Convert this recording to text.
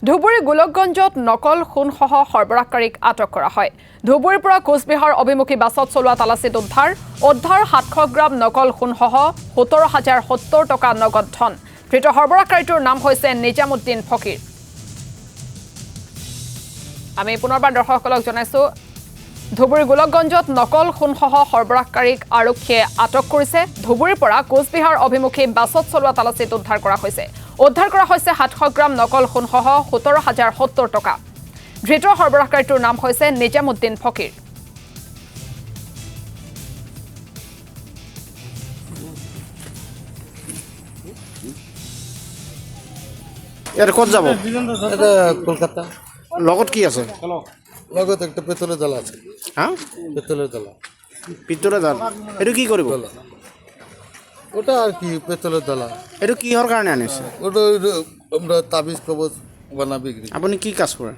ধুবুৰী গোলকগঞ্জত নকল সোণসহ সৰবৰাহকাৰীক আটক কৰা হয়। ধুবুৰীৰ পৰা কোচবিহাৰ অভিমুখী বাছত চলোৱা তালাচীত উদ্ধাৰ 700 গ্ৰাম নকল সোণসহ 17,070 টকা নগদ ধন। ধৃত সৰবৰাহকাৰীটোৰ নাম হৈছে নিজামুদ্দিন ফকীৰ। আমি পুনৰবাৰ দৰ্শকসকলক জনাইছো ধুবুৰী গোলকগঞ্জত নকল সোণসহ সৰবৰাহকাৰীক আৰক্ষীয়ে আটক কৰিছে। ধুবুৰীৰ পৰা কোচবিহাৰ অভিমুখী বাছত চলোৱা তালাচীত উদ্ধাৰ কৰা হৈছে। 700 গ্ৰাম নকল সোণসহ 17,070 টকা। ধৃত সৰবৰাহকাৰীটোৰ নাম হৈছে নিজামুদ্দিন ফকীৰ। ইয়াৰ ক'ত যাব? কলকাতা। লগত কি আছে? লগত একটা পেতলেৰ ডালা আছে। হা? পেতলেৰ ডালা। পিতলে জাল। এইটো কি কৰিব? ওটা আৰ কি পেতলেৰ ডালা। এইটো কিহৰ কাৰণে আনিছে? ওটা আমৰা তাবিজ কবজ বানা বিক্ৰি। আপুনি কি কাজ কৰে?